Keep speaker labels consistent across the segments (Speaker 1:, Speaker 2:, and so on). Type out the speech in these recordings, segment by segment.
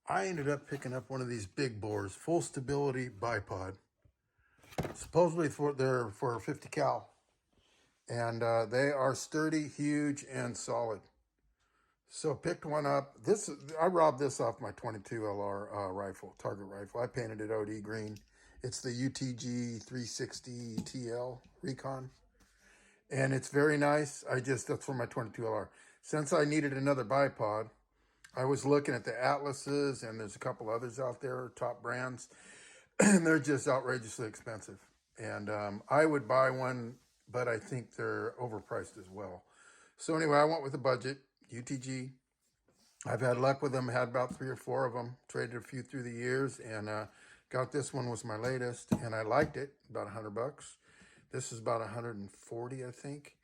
Speaker 1: I ended up picking up one of these big bores, full stability bipod. Supposedly they're for 50 cal. And they are sturdy, huge, and solid. So picked one up. I robbed this off my 22 LR rifle, target rifle. I painted it OD green. It's the UTG 360 TL Recon. And it's very nice. That's for my 22 LR. Since I needed another bipod, I was looking at the Atlases, and there's a couple others out there, top brands, and they're just outrageously expensive. And I would buy one, but I think they're overpriced as well. So anyway, I went with a budget, UTG. I've had luck with them, had about 3 or 4 of them, traded a few through the years, and got this one was my latest, and I liked it, about $100. This is about 140, I think.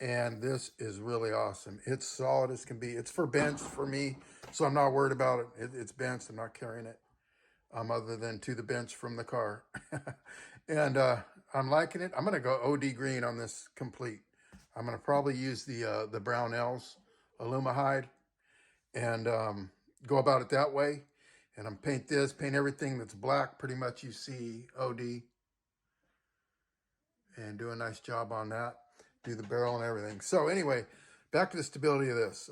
Speaker 1: And this is really awesome. It's solid as can be. It's for bench for me, so I'm not worried about it. It's benched. I'm not carrying it, other than to the bench from the car. And I'm liking it. I'm going to go OD green on this complete. I'm going to probably use the Brownells Alumahide and go about it that way. And I'm paint everything that's black. Pretty much you see OD. And do a nice job on that. Do the barrel and everything. So anyway, back to the stability of this.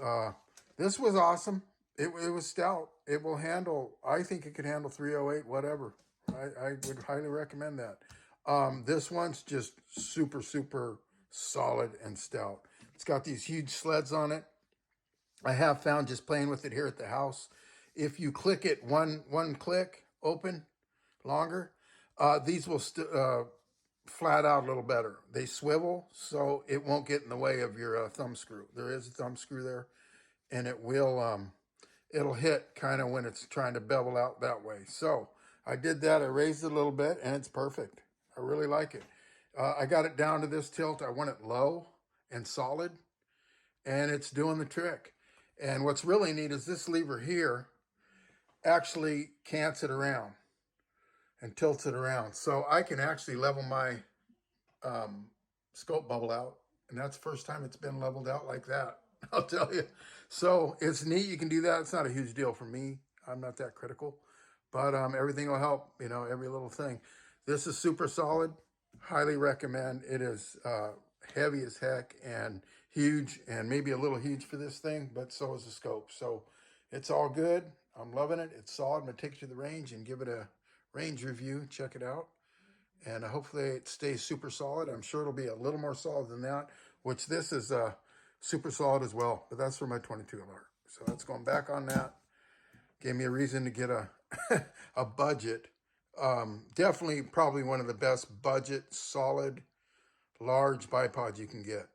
Speaker 1: This was awesome. It was stout. It will handle, I think it could handle 308, whatever. I would highly recommend that. This one's just super, super solid and stout. It's got these huge sleds on it. I have found just playing with it here at the house, if you click it one click, open, longer, these will flat out a little better. They swivel, so it won't get in the way of your thumb screw. There is a thumb screw there, and it'll hit kind of when it's trying to bevel out that way. So I did that. I raised it a little bit, and it's perfect. I really like it. I got it down to this tilt. I want it low and solid, and it's doing the trick. And what's really neat is this lever here actually cants it around and tilts it around. So I can actually level my scope bubble out. And that's the first time it's been leveled out like that, I'll tell you. So it's neat. You can do that. It's not a huge deal for me. I'm not that critical. But everything will help, every little thing. This is super solid. Highly recommend. It is heavy as heck and huge, and maybe a little huge for this thing, but so is the scope. So it's all good. I'm loving it. It's solid. I'm going to take you to the range and give it a range review. Check it out. And hopefully it stays super solid. I'm sure it'll be a little more solid than that, which this is super solid as well. But that's for my 22 LR. So that's going back on that. Gave me a reason to get a a budget. Definitely probably one of the best budget, solid, large bipods you can get.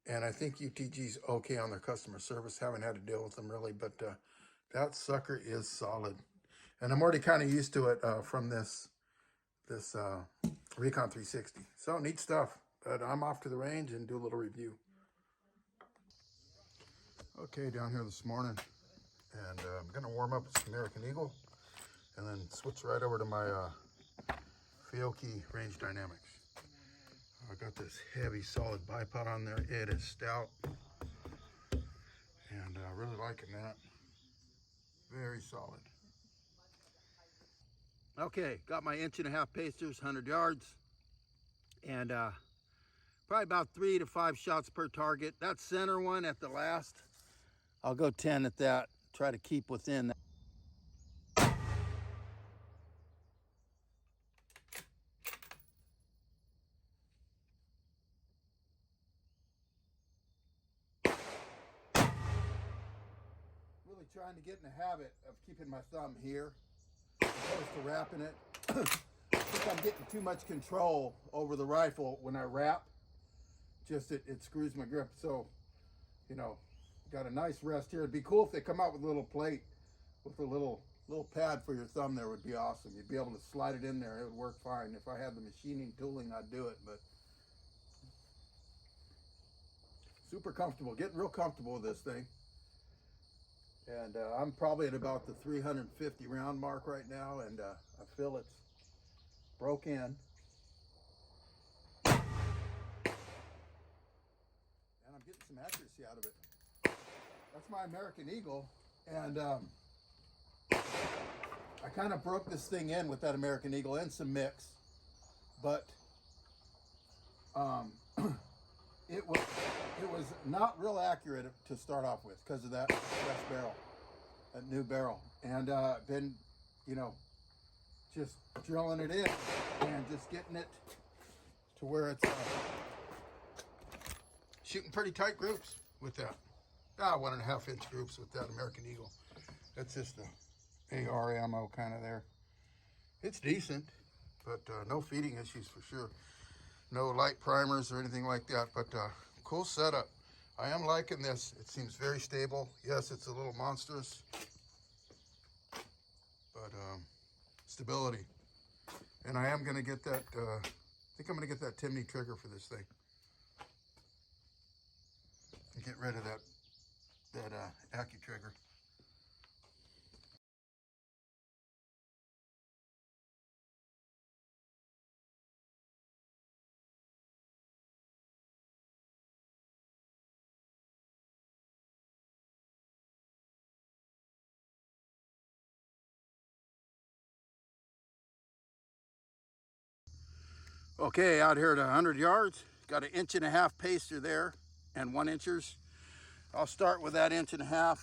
Speaker 1: And I think UTG's okay on their customer service. Haven't had to deal with them really, but that sucker is solid. And I'm already kind of used to it from this Recon 360. So neat stuff. But I'm off to the range and do a little review. Okay, down here this morning. And I'm going to warm up with some American Eagle and then switch right over to my Fiocchi Range Dynamics. I got this heavy, solid bipod on there. It is stout. And really liking that. Very solid. Okay, got my 1.5-inch pacers, 100 yards. And probably about 3 to 5 shots per target. That center one at the last, I'll go 10 at that. Try to keep within that. Really trying to get in the habit of keeping my thumb here as opposed to wrapping it. I think I'm getting too much control over the rifle when I wrap. Just it screws my grip. So, got a nice rest here. It'd be cool if they come out with a little plate with a little pad for your thumb. There would be awesome. You'd be able to slide it in there. It would work fine. If I had the machining tooling, I'd do it. But super comfortable. Getting real comfortable with this thing. And I'm probably at about the 350 round mark right now, and I feel it's broke in. And I'm getting some accuracy out of it. That's my American Eagle, and I kind of broke this thing in with that American Eagle and some mix, but it was not real accurate to start off with because of that fresh barrel, that new barrel, and been, you know, just drilling it in and just getting it to where it's shooting pretty tight groups with that. 1.5 inch groups with that American Eagle. That's just the AR ammo kind of there. It's decent, but no feeding issues for sure. No light primers or anything like that, but cool setup. I am liking this. It seems very stable. Yes, it's a little monstrous, but stability. And I am gonna get that, I think I'm gonna get that Timney trigger for this thing. And get rid of that Accu trigger. Okay, out here at 100 yards, got an 1.5 inch pacer there and 1 inchers. I'll start with that 1.5 inch.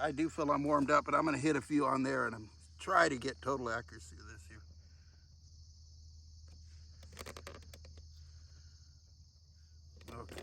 Speaker 1: I do feel I'm warmed up, but I'm gonna hit a few on there and I'm try to get total accuracy of this here. Okay.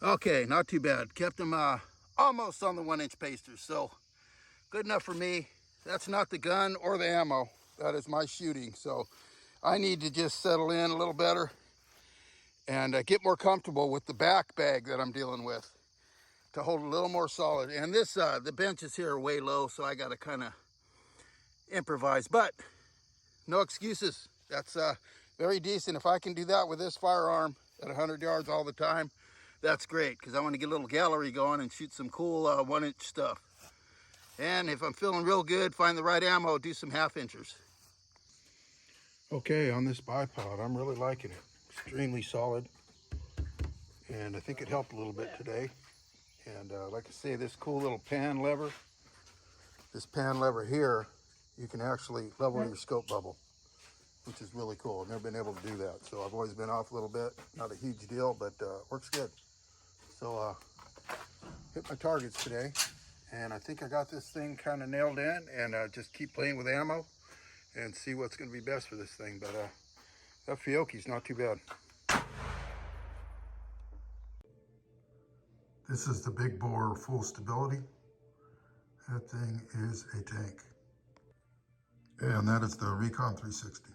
Speaker 1: Okay, not too bad. Kept them almost on the 1 inch pasters, so good enough for me. That's not the gun or the ammo. That is my shooting. So I need to just settle in a little better and get more comfortable with the back bag that I'm dealing with to hold a little more solid. And this, the benches here are way low, so I got to kind of improvise, but no excuses. That's very decent. If I can do that with this firearm at 100 yards all the time, that's great, because I want to get a little gallery going and shoot some cool 1 inch stuff. And if I'm feeling real good, find the right ammo, do some 1/2 inchers. Okay, on this bipod, I'm really liking it. Extremely solid. And I think it helped a little bit today. And like I say, this cool little pan lever, this pan lever here, you can actually level your scope bubble. which is really cool. I've never been able to do that. So I've always been off a little bit. Not a huge deal, but works good. So hit my targets today. And I think I got this thing kind of nailed in, and just keep playing with ammo and see what's going to be best for this thing. But that Fiocchi's not too bad. This is the big bore full stability. That thing is a tank. And that is the Recon 360.